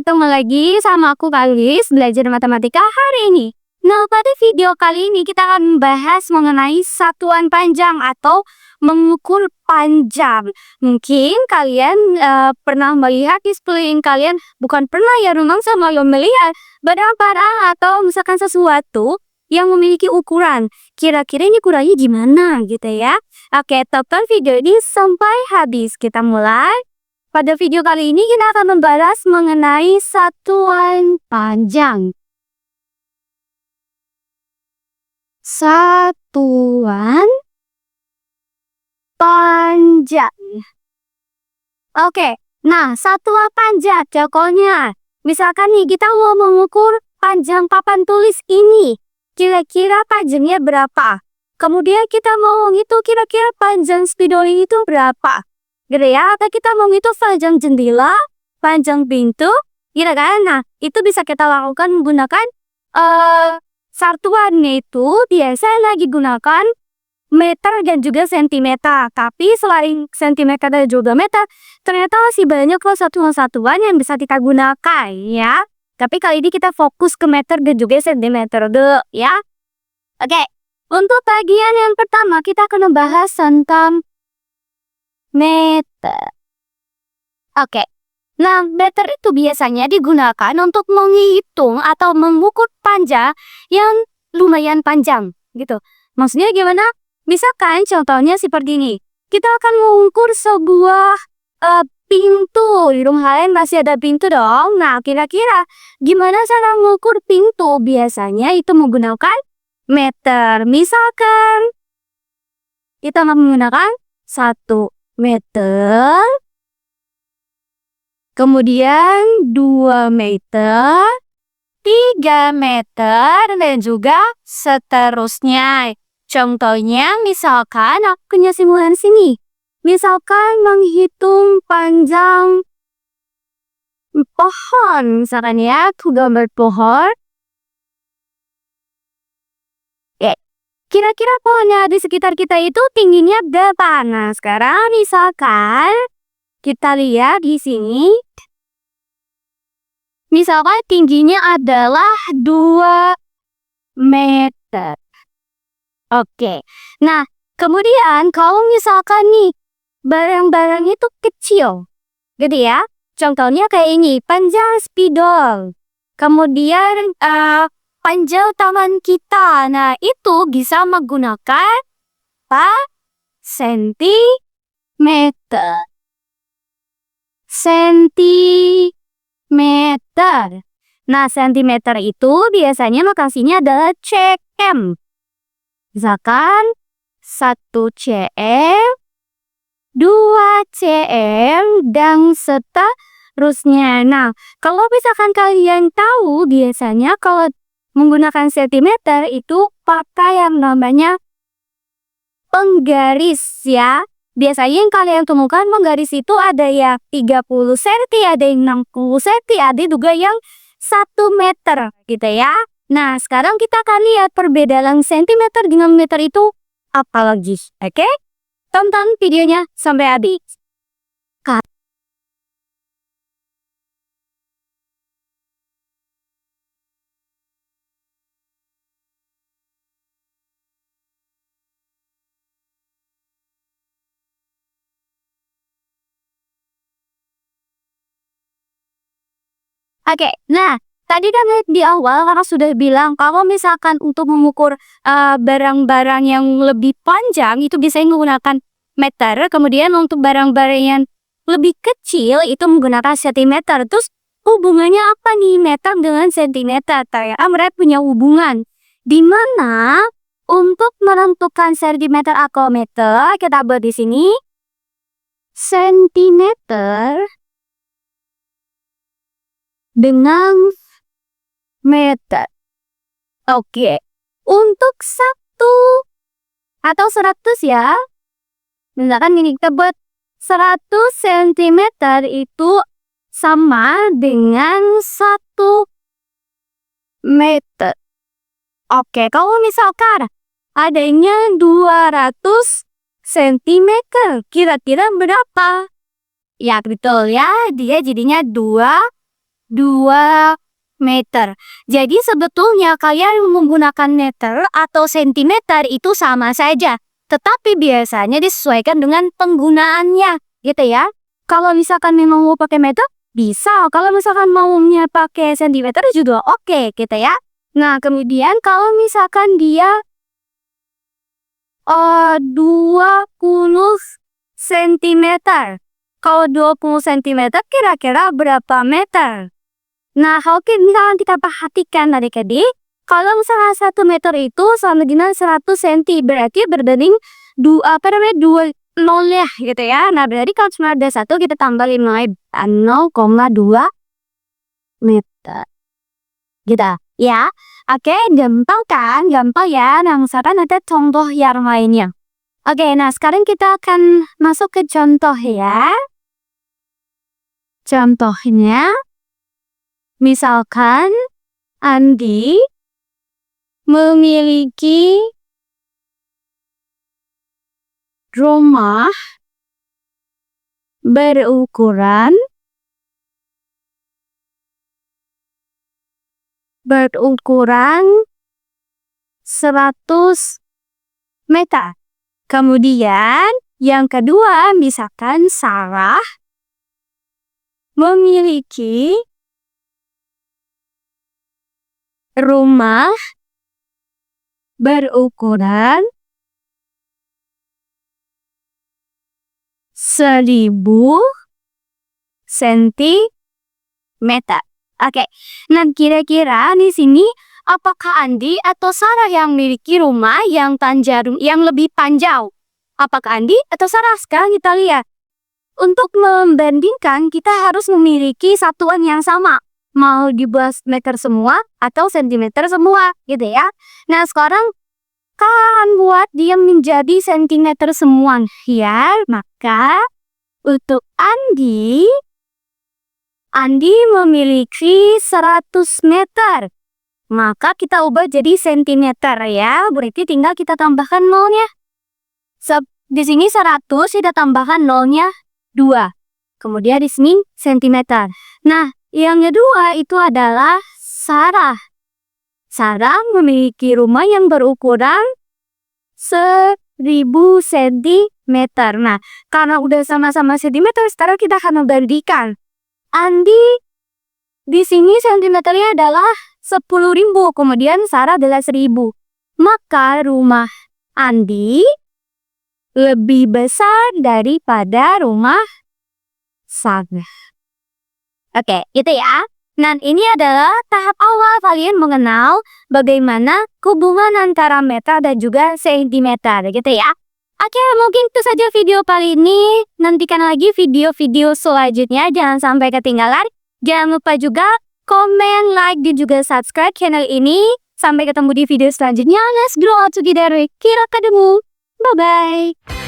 ketemu lagi sama aku Kalis, belajar matematika hari ini. Nah, pada video kali ini kita akan membahas mengenai satuan panjang atau mengukur panjang. Mungkin kalian pernah melihat di sekeliling kalian, bukan pernah ya, memang sama lo melihat barang-barang atau misalkan sesuatu yang memiliki ukuran. Kira-kira ini ukurannya gimana gitu ya. Oke, tonton video ini sampai habis. Kita mulai. Pada video kali ini kita akan membahas mengenai satuan panjang. Satuan panjang. Oke, nah satuan panjang contohnya. Misalkan nih kita mau mengukur panjang papan tulis ini. Kira-kira panjangnya berapa? Kemudian kita mau ngitung kira-kira panjang spidol itu berapa? Gitu ya, atau kita mau ngitung panjang jendela, panjang pintu, gitu kan? Nah, itu bisa kita lakukan menggunakan satuannya itu biasa lagi gunakan meter dan juga sentimeter. Tapi selain sentimeter dan juga meter, ternyata masih banyak loh satuan-satuan yang bisa kita gunakan ya. Tapi kali ini kita fokus ke meter dan juga sentimeter dulu ya. Oke, untuk bagian yang pertama kita akan membahas tentang meter. Oke. Nah, meter itu biasanya digunakan untuk menghitung atau mengukur panjang yang lumayan panjang gitu. Maksudnya gimana? Misalkan contohnya seperti ini. Kita akan mengukur sebuah pintu. Di rumah kalian masih ada pintu dong. Nah, kira-kira gimana cara mengukur pintu? Biasanya itu menggunakan meter. Misalkan kita menggunakan 1 meter, kemudian 2 meter, 3 meter, dan juga seterusnya. Contohnya misalkan aku punya simulan sini. Misalkan menghitung panjang pohon, misalkan ya, aku gambar pohon. Kira-kira pohonnya di sekitar kita itu tingginya berapa? Nah, sekarang misalkan kita lihat di sini. Misalkan tingginya adalah 2 meter. Oke. Nah, kemudian kalau misalkan nih barang-barang itu kecil. Gitu ya. Contohnya kayak ini, panjang spidol. Kemudian panjang tangan kita. Nah, itu bisa menggunakan sentimeter. Sentimeter. Nah, sentimeter itu biasanya notasinya adalah cm. Misalkan 1 cm, 2 cm, dan seterusnya. Nah, kalau misalkan kalian tahu, biasanya kalau menggunakan sentimeter itu pakai yang namanya penggaris ya. Biasanya yang kalian temukan penggaris itu ada yang 30 cm, ada yang 60 cm, ada juga yang 1 meter gitu ya. Nah, sekarang kita akan lihat perbedaan sentimeter dengan meter itu apa lagi. Oke? Tonton videonya sampai habis. Oke, nah tadi kan di awal kakak sudah bilang kalau misalkan untuk mengukur barang-barang yang lebih panjang itu bisa menggunakan meter. Kemudian untuk barang-barang yang lebih kecil itu menggunakan sentimeter. Terus hubungannya apa nih meter dengan sentimeter? Ternyata mereka punya hubungan. Dimana untuk menentukan sentimeter atau meter kita buat di sini sentimeter dengan meter. Oke. Untuk 1 atau 100 ya. Misalkan ini kita buat 100 cm itu sama dengan 1 meter. Oke, kalau misalkan adanya 200 cm, kira-kira berapa? Ya betul ya, dia jadinya 2 2 meter. Jadi sebetulnya kalian menggunakan meter atau sentimeter itu sama saja. Tetapi biasanya disesuaikan dengan penggunaannya, gitu ya. Kalau misalkan memang mau pakai meter, bisa. Kalau misalkan maunya pakai sentimeter juga oke, gitu ya. Nah, kemudian kalau misalkan dia 20 cm. Kalau 20 cm kira-kira berapa meter? Nah, oke, misalkan kita perhatikan adik-adik, kalau misalnya 1 meter itu sama dengan 100 cm, berarti berbanding 2 nol ya, gitu ya. Nah, berarti kalau cuma ada 1, kita tambahin 0,2 meter. Gitu, ya. Oke, gampang kan? Gampang ya. Nah, misalkan ada contoh yang lainnya. Oke, nah sekarang kita akan masuk ke contoh ya. Contohnya, misalkan Andi memiliki rumah berukuran 100 meter. Kemudian yang kedua, misalkan Sarah memiliki rumah berukuran 1000 cm. Oke. Nah, kira-kira di sini apakah Andi atau Sarah yang memiliki rumah yang lebih panjang? Apakah Andi atau Sarah? Sekarang kita lihat. Untuk membandingkan, kita harus memiliki satuan yang sama. Mau dibuat meter semua atau sentimeter semua, gitu ya. Nah, sekarang kalian buat dia menjadi sentimeter semua, ya. Maka untuk Andi memiliki 100 meter. Maka kita ubah jadi sentimeter ya. Berarti tinggal kita tambahkan nolnya. Di sini 100, kita tambahkan nolnya 2. Kemudian di sini sentimeter. Nah, yang kedua itu adalah Sarah. Sarah memiliki rumah yang berukuran 1000 cm. Nah, karena udah sama-sama sentimeter, sekarang kita akan membandingkan. Andi di sini sentimeternya adalah 10.000, kemudian Sarah adalah 1000. Maka rumah Andi lebih besar daripada rumah Sarah. Oke, itu ya. Nah, ini adalah tahap awal kalian mengenal bagaimana hubungan antara meter dan juga sentimeter, gitu ya. Oke, mungkin itu saja video kali ini. Nantikan lagi video-video selanjutnya. Jangan sampai ketinggalan. Jangan lupa juga komen, like, dan juga subscribe channel ini. Sampai ketemu di video selanjutnya. Let's grow all together. Kira ketemu. Bye-bye.